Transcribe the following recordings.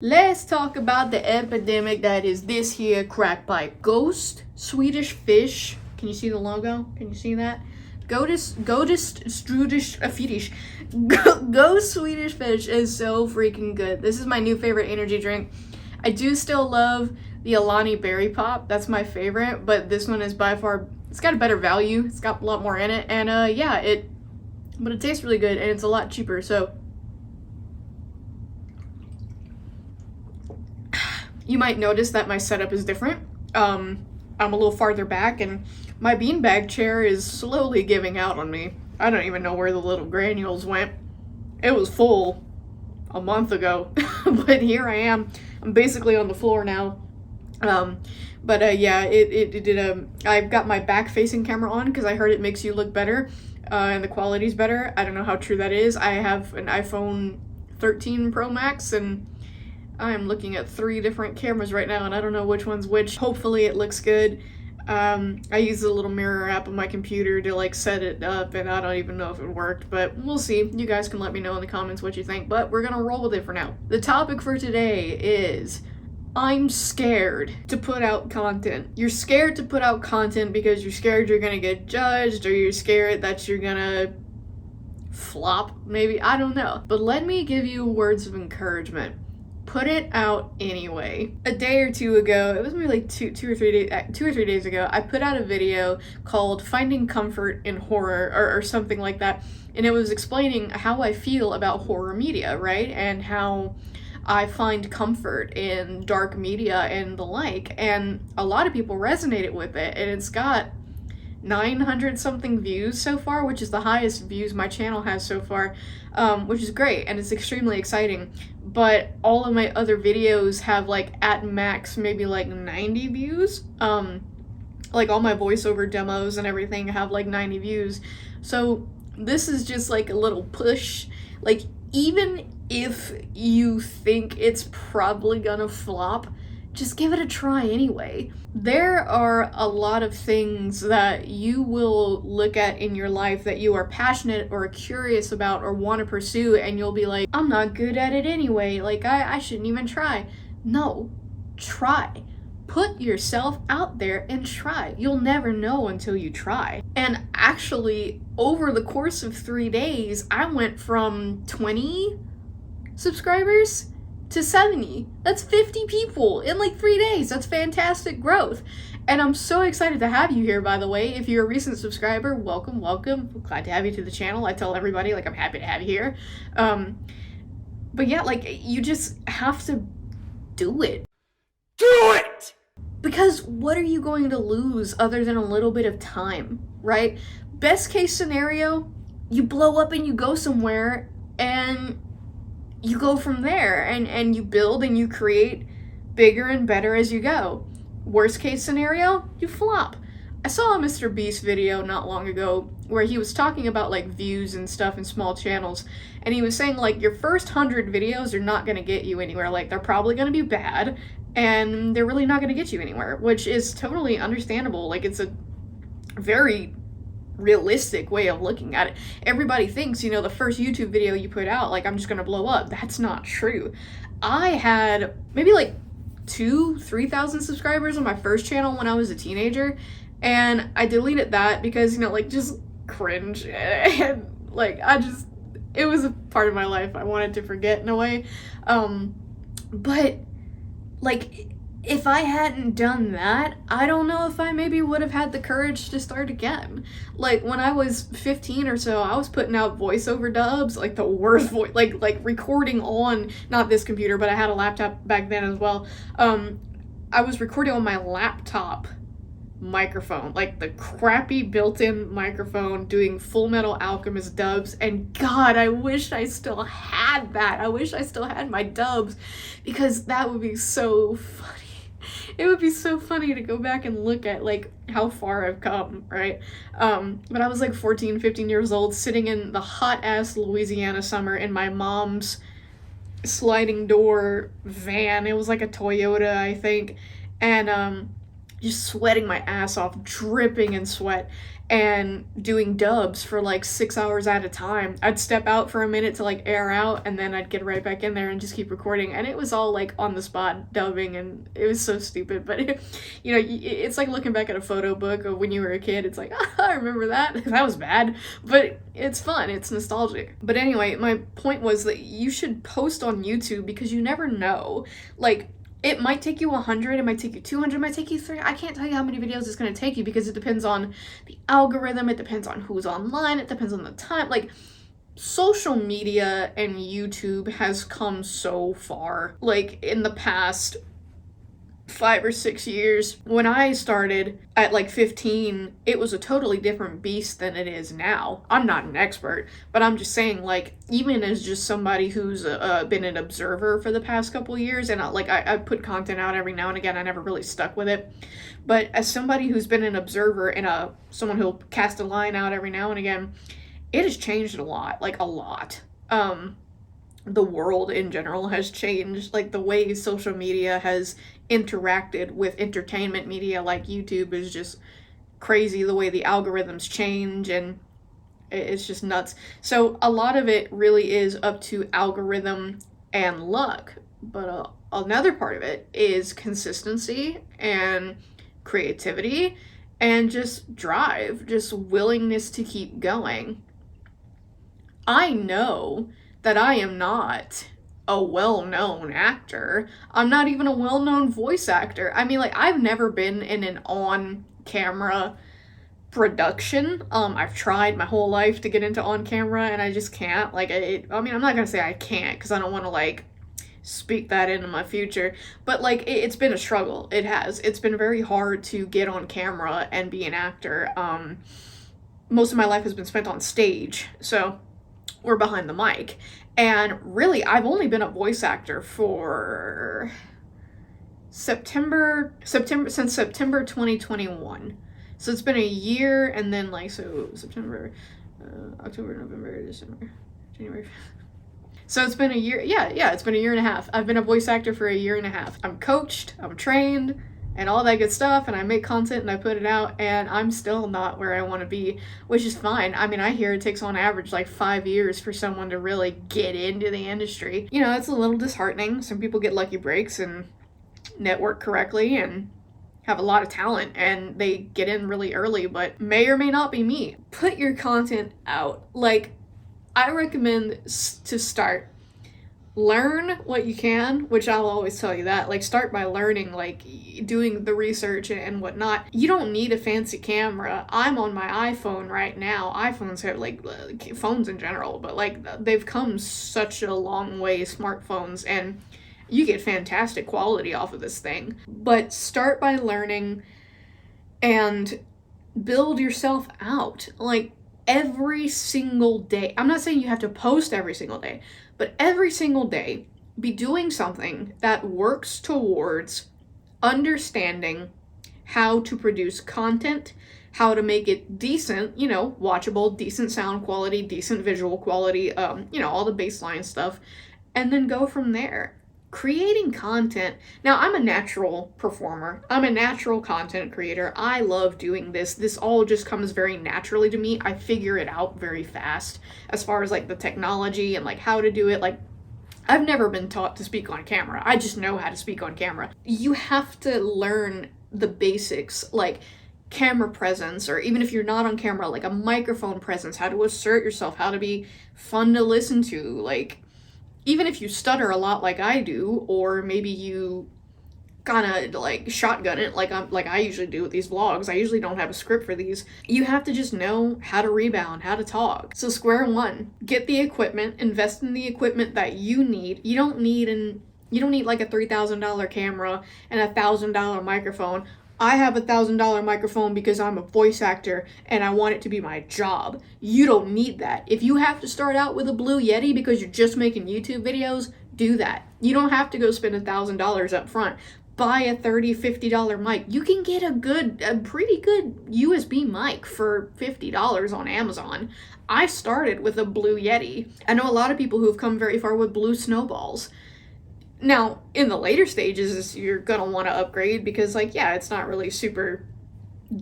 Let's talk about the epidemic that is this here crack pipe. Ghost Swedish fish. Can you see the logo? Can you see that? Ghost Swedish fish is so freaking good. This is my new favorite energy drink. I do still love the Alani Berry Pop. That's my favorite, but this one is by far, it's got a better value. It's got a lot more in it, and yeah, but it tastes really good, and it's a lot cheaper, so you might notice that my setup is different. I'm a little farther back, and my beanbag chair is slowly giving out on me. I don't even know where the little granules went. It was full a month ago, but here I am. I'm basically on the floor now. Yeah, I've got my back-facing camera on because I heard it makes you look better, and the quality's better. I don't know how true that is. I have an iPhone 13 Pro Max, and I'm looking at 3 different cameras right now, and I don't know which one's which. Hopefully it looks good. I use the little mirror app on my computer to like set it up, and I don't even know if it worked, but we'll see. You guys can let me know in the comments what you think, but we're gonna roll with it for now. The topic for today is I'm scared to put out content. You're scared to put out content because you're scared you're gonna get judged, or you're scared that you're gonna flop, maybe, I don't know. But let me give you words of encouragement. Put it out anyway. A day or two ago, it was maybe like two or three days ago, I put out a video called Finding Comfort in Horror, or something like that, and it was explaining how I feel about horror media, right? And how I find comfort in dark media and the like, and a lot of people resonated with it, and it's got 900 something views so far, which is the highest views my channel has so far, which is great, and it's extremely exciting. But all of my other videos have like at max maybe like 90 views. Like all my voiceover demos and everything have like 90 views. So this is just like a little push. Like, even if you think it's probably gonna flop, just give it a try anyway. There are a lot of things that you will look at in your life that you are passionate or curious about or want to pursue, and you'll be like, I'm not good at it anyway, like I shouldn't even try. No, try. Put yourself out there and try. You'll never know until you try. And actually, over the course of 3 days, I went from 20 subscribers to 70. That's 50 people in like 3 days. That's fantastic growth. And I'm so excited to have you here, by the way. If you're a recent subscriber, welcome. I'm glad to have you to the channel. I tell everybody, like, I'm happy to have you here. But yeah, like, you just have to do it. Do it! Because what are you going to lose other than a little bit of time, right? Best case scenario, you blow up and you go somewhere, and you go from there, and you build and you create bigger and better as you go. Worst case scenario, you flop. I saw a Mr. Beast video not long ago where he was talking about like views and stuff in small channels, and he was saying like your first 100 videos are not going to get you anywhere. Like, they're probably going to be bad, and they're really not going to get you anywhere, which is totally understandable. Like, it's a very realistic way of looking at it. Everybody thinks, you know, the first YouTube video you put out, like, I'm just gonna blow up. That's not true. I had maybe like 2,000-3,000 subscribers on my first channel when I was a teenager, and I deleted that because, you know, like, just cringe, and like, it was a part of my life I wanted to forget in a way. But like, if I hadn't done that, I don't know if I maybe would have had the courage to start again. Like, when I was 15 or so, I was putting out voiceover dubs, like the worst voice, like recording on, not this computer, but I had a laptop back then as well. I was recording on my laptop microphone, like the crappy built-in microphone, doing Full Metal Alchemist dubs, and God, I wish I still had that. I wish I still had my dubs, because that would be so funny. It would be so funny to go back and look at like how far I've come, right? But I was like 14, 15 years old, sitting in the hot ass Louisiana summer in my mom's sliding door van. It was like a Toyota, I think. And just sweating my ass off, dripping in sweat, and doing dubs for like 6 hours at a time. I'd step out for a minute to like air out, and then I'd get right back in there and just keep recording. And it was all like on the spot dubbing, and it was so stupid. But you know, it's like looking back at a photo book of when you were a kid. It's like, I remember that. That was bad, but it's fun. It's nostalgic. But anyway, my point was that you should post on YouTube because you never know. Like, it might take you 100, it might take you 200, it might take you 3. I can't tell you how many videos it's going to take you because it depends on the algorithm, it depends on who's online, it depends on the time. Like, social media and YouTube has come so far. Like, in the past 5 or 6 years, when I started at like 15, it was a totally different beast than it is now. I'm not an expert, but I'm just saying, like, even as just somebody who's been an observer for the past couple of years, and I put content out every now and again, I never really stuck with it, but as somebody who's been an observer and someone who'll cast a line out every now and again, it has changed a lot, like a lot. The world in general has changed, like the way social media has interacted with entertainment media like YouTube is just crazy, the way the algorithms change, and it's just nuts. So a lot of it really is up to algorithm and luck, but another part of it is consistency and creativity and just drive, just willingness to keep going. I know that I am not a well-known actor. I'm not even a well-known voice actor. I mean, like, I've never been in an on-camera production. I've tried my whole life to get into on-camera, and I just can't. Like, I mean, I'm not gonna say I can't, because I don't want to, like, speak that into my future, but, like, it's been a struggle. It has. It's been very hard to get on camera and be an actor. Most of my life has been spent on stage, so or behind the mic. And really, I've only been a voice actor for September 2021. So it's been a year, and then like, so September, October, November, December, January. So it's been a year. Yeah, it's been a year and a half. I've been a voice actor for a year and a half. I'm coached, I'm trained, and all that good stuff, and I make content and I put it out, and I'm still not where I want to be, which is fine. I mean, I hear it takes on average like 5 years for someone to really get into the industry. You know, it's a little disheartening. Some people get lucky breaks and network correctly and have a lot of talent and they get in really early, but may or may not be me. Put your content out. Like, I recommend to start. Learn what you can, which I'll always tell you that. Like, start by learning, like, doing the research and whatnot. You don't need a fancy camera. I'm on my iPhone right now. iPhones have, like, phones in general, but, like, they've come such a long way, smartphones, and you get fantastic quality off of this thing. But start by learning and build yourself out. Like, every single day. I'm not saying you have to post every single day, but every single day, be doing something that works towards understanding how to produce content, how to make it decent, you know, watchable, decent sound quality, decent visual quality, you know, all the baseline stuff, and then go from there. Creating content. Now, I'm a natural performer. I'm a natural content creator. I love doing this. This all just comes very naturally to me. I figure it out very fast as far as like the technology and like how to do it. Like, I've never been taught to speak on camera. I just know how to speak on camera. You have to learn the basics, like camera presence, or even if you're not on camera, like a microphone presence, how to assert yourself, how to be fun to listen to, like, even if you stutter a lot like I do, or maybe you kind of like shotgun it like I usually do with these vlogs. I usually don't have a script for these. You have to just know how to rebound, how to talk. So square one, get the equipment, invest in the equipment that you need. You don't need like a $3,000 camera and a $1,000 microphone. I have a $1,000 microphone because I'm a voice actor and I want it to be my job. You don't need that. If you have to start out with a Blue Yeti because you're just making YouTube videos, do that. You don't have to go spend $1,000 up front. Buy a $30, $50 mic. You can get a pretty good USB mic for $50 on Amazon. I started with a Blue Yeti. I know a lot of people who have come very far with Blue Snowballs. Now, in the later stages, you're gonna want to upgrade because, like, yeah, it's not really super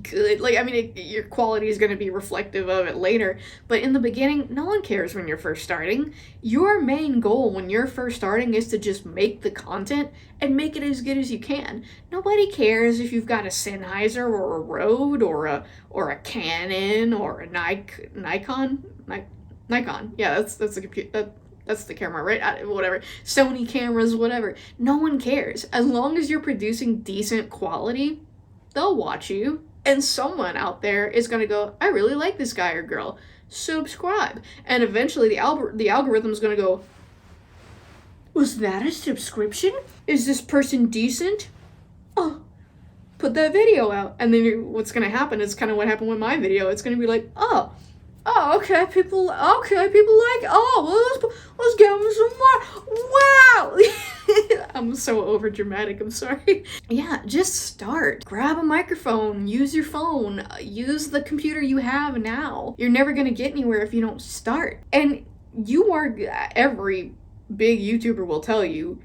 good. Like, I mean, your quality is going to be reflective of it later, but in the beginning, no one cares when you're first starting. Your main goal when you're first starting is to just make the content and make it as good as you can. Nobody cares if you've got a Sennheiser or a Rode or a Canon or a Nikon. Yeah, that's the computer. That's the camera, right? Whatever. Sony cameras, whatever. No one cares. As long as you're producing decent quality, they'll watch you. And someone out there is going to go, I really like this guy or girl. Subscribe. And eventually the algorithm is going to go, was that a subscription? Is this person decent? Oh, put that video out. And then what's going to happen is kind of what happened with my video. It's going to be like, oh, okay, people like, oh, well, let's give them some more. Wow. I'm so over dramatic, I'm sorry. Yeah, just start. Grab a microphone, use your phone, use the computer you have now. You're never gonna get anywhere if you don't start. And every big YouTuber will tell you,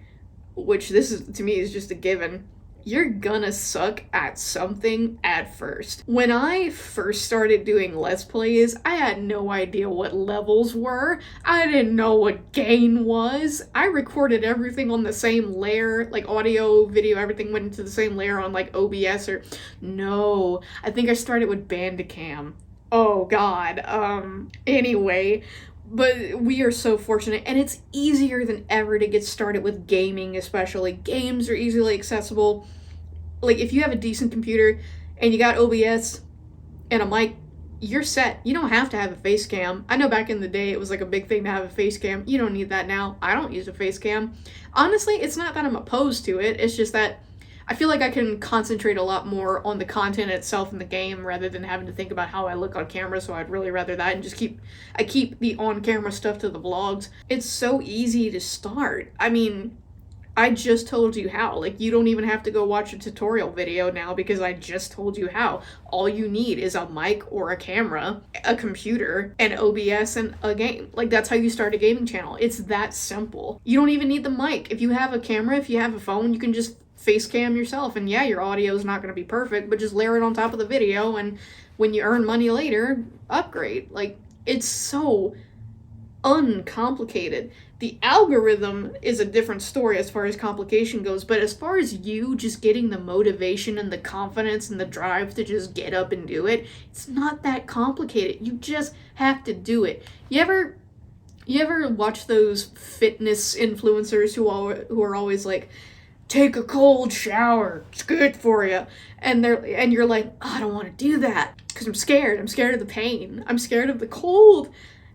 which this is, to me, is just a given, you're gonna suck at something at first. When I first started doing Let's Plays, I had no idea what levels were. I didn't know what gain was. I recorded everything on the same layer, like audio, video, everything went into the same layer on like OBS or... No, I think I started with Bandicam. Oh God, anyway... But we are so fortunate, and it's easier than ever to get started with gaming, especially. Games are easily accessible. Like, if you have a decent computer, and you got OBS, and a mic, you're set. You don't have to have a face cam. I know back in the day, it was like a big thing to have a face cam. You don't need that now. I don't use a face cam. Honestly, it's not that I'm opposed to it, it's just that I feel like I can concentrate a lot more on the content itself in the game rather than having to think about how I look on camera, so I'd really rather that and just keep the on-camera stuff to the vlogs. It's so easy to start. I mean, I just told you how. Like, you don't even have to go watch a tutorial video now because I just told you how. All you need is a mic or a camera, a computer, and OBS, and a game. Like, that's how you start a gaming channel. It's that simple. You don't even need the mic. If you have a camera, if you have a phone, you can just face cam yourself, and yeah, your audio is not going to be perfect, but just layer it on top of the video, and when you earn money later, upgrade. Like, it's so uncomplicated. The algorithm is a different story as far as complication goes, but as far as you just getting the motivation and the confidence and the drive to just get up and do it, it's not that complicated. You just have to do it. You ever watch those fitness influencers who are always like, take a cold shower, it's good for you, and you're like, oh, I don't want to do that because I'm scared of the pain, I'm scared of the cold.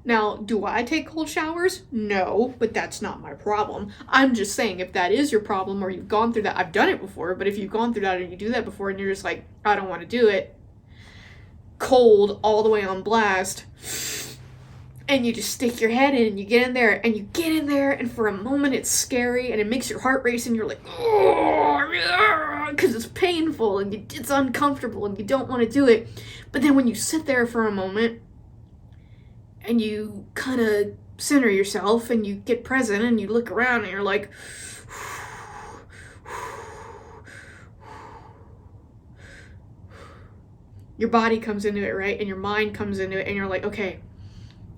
Now, do I take cold showers? No, but that's not my problem. I'm just saying, if that is your problem or you've gone through that, I've done it before, but if you've gone through that and you do that before and you're just like, I don't want to do it, cold all the way on blast, and you just stick your head in and you get in there and for a moment it's scary and it makes your heart race and you're like, oh, because it's painful and it's uncomfortable and you don't want to do it. But then when you sit there for a moment and you kind of center yourself and you get present and you look around and you're like, your body comes into it, right? And your mind comes into it and you're like, okay,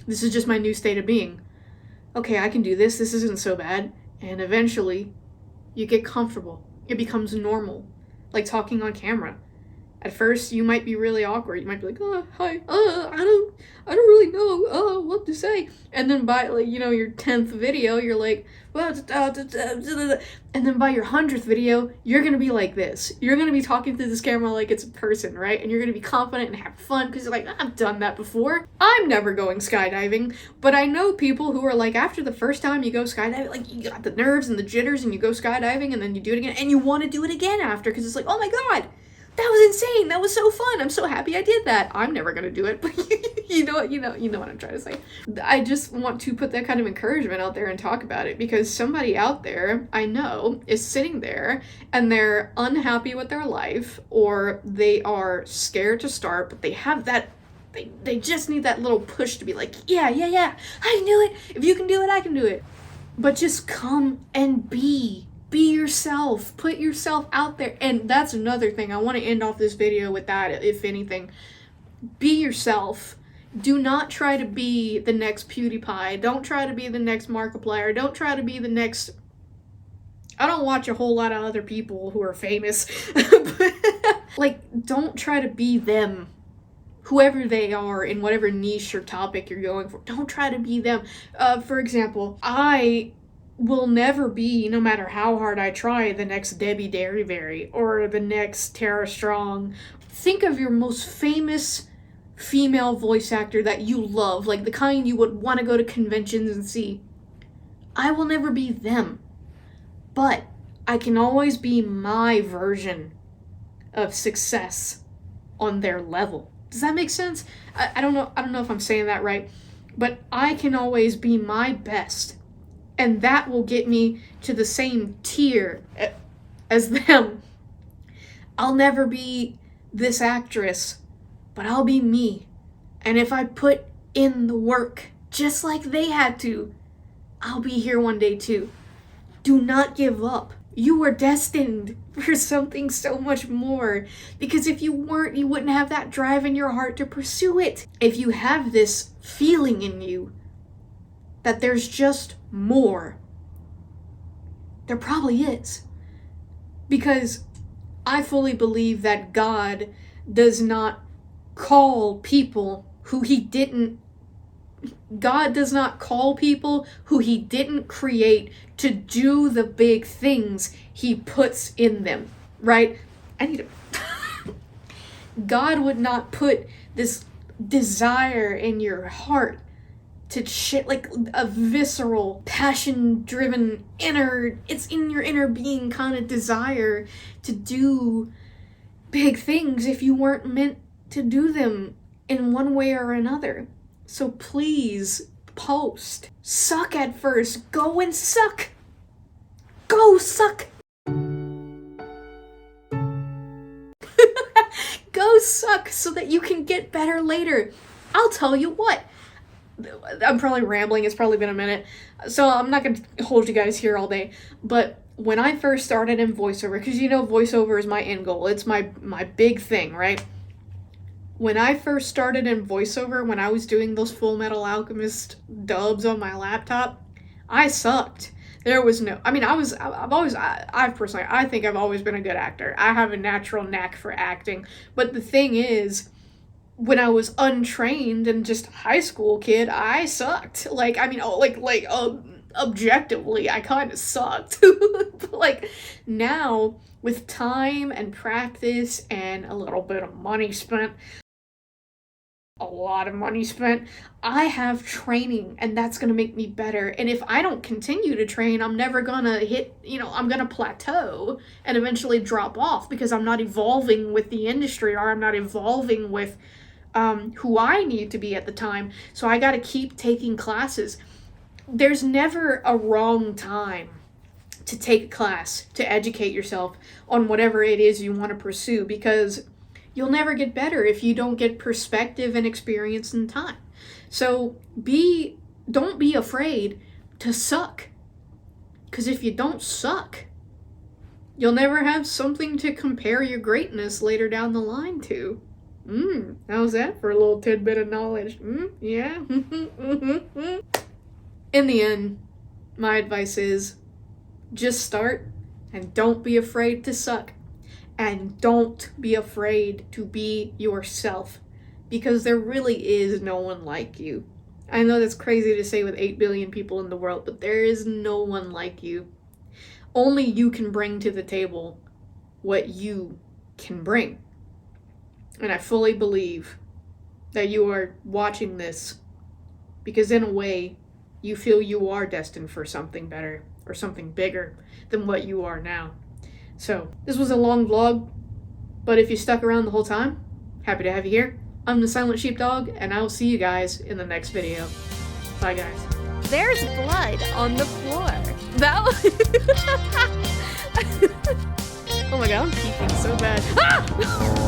this is just my new state of being. Okay, I can do this. This isn't so bad. And eventually, you get comfortable. It becomes normal. Like talking on camera. At first, you might be really awkward. You might be like, oh, hi, I don't really know what to say. And then by, like, you know, your 10th video, you're like, and then by your 100th video, you're going to be like this. You're going to be talking to this camera like it's a person, right? And you're going to be confident and have fun because you're like, I've done that before. I'm never going skydiving, but I know people who are like, after the first time you go skydiving, like, you got the nerves and the jitters and you go skydiving and then you do it again and you want to do it again after because it's like, oh my God, that was insane. That was so fun. I'm so happy I did that. I'm never going to do it, but you know what I'm trying to say. I just want to put that kind of encouragement out there and talk about it because somebody out there I know is sitting there and they're unhappy with their life or they are scared to start, but they have that, they just need that little push to be like, yeah, I can do it. If you can do it, I can do it. But just come and be. Be yourself. Put yourself out there. And that's another thing. I want to end off this video with that, if anything. Be yourself. Do not try to be the next PewDiePie. Don't try to be the next Markiplier. Don't try to be the next... I don't watch a whole lot of other people who are famous. Like, don't try to be them. Whoever they are in whatever niche or topic you're going for. Don't try to be them. For example, I will never be, no matter how hard I try, the next Debbie Derryberry or the next Tara Strong. Think of your most famous female voice actor that you love, like the kind you would want to go to conventions and see. I will never be them, but I can always be my version of success on their level. Does that make sense? I don't know if I'm saying that right, but I can always be my best, and that will get me to the same tier as them. I'll never be this actress, but I'll be me. And if I put in the work just like they had to, I'll be here one day too. Do not give up. You were destined for something so much more. Because if you weren't, you wouldn't have that drive in your heart to pursue it. If you have this feeling in you that there's just more, there probably is. Because I fully believe that God does not call people who he didn't create to do the big things he puts in them, right? God would not put this desire in your heart to shit, like a visceral, passion-driven it's in your inner being kind of desire to do big things if you weren't meant to do them in one way or another. So please post. Suck at first. Go and suck. Go suck. Go suck so that you can get better later. I'll tell you what. I'm probably rambling. It's probably been a minute. So I'm not going to hold you guys here all day. But when I first started in voiceover, because you know voiceover is my end goal. It's my big thing, right? When I first started in voiceover, when I was doing those Full Metal Alchemist dubs on my laptop, I sucked. There was no, I mean, I think I've always been a good actor. I have a natural knack for acting. But the thing is, when I was untrained and just a high school kid, I sucked. Like, I mean, objectively, I kind of sucked. But like, now, with time and practice and a little bit of money spent, a lot of money spent, I have training, and that's going to make me better. And if I don't continue to train, I'm never going to hit, I'm going to plateau and eventually drop off because I'm not evolving with the industry, or I'm not evolving with who I need to be at the time. So I got to keep taking classes. There's never a wrong time to take a class, to educate yourself on whatever it is you want to pursue, because you'll never get better if you don't get perspective and experience and time. So don't be afraid to suck. Because if you don't suck, you'll never have something to compare your greatness later down the line to. How's that for a little tidbit of knowledge? Yeah. In the end, my advice is just start and don't be afraid to suck. And don't be afraid to be yourself, because there really is no one like you. I know that's crazy to say with 8 billion people in the world, but there is no one like you. Only you can bring to the table what you can bring. And I fully believe that you are watching this because in a way you feel you are destined for something better or something bigger than what you are now. So, this was a long vlog, but if you stuck around the whole time, happy to have you here. I'm the Silent Sheepdog, and I will see you guys in the next video. Bye, guys. There's blood on the floor. That Oh my god, I'm peeking so bad. Ah!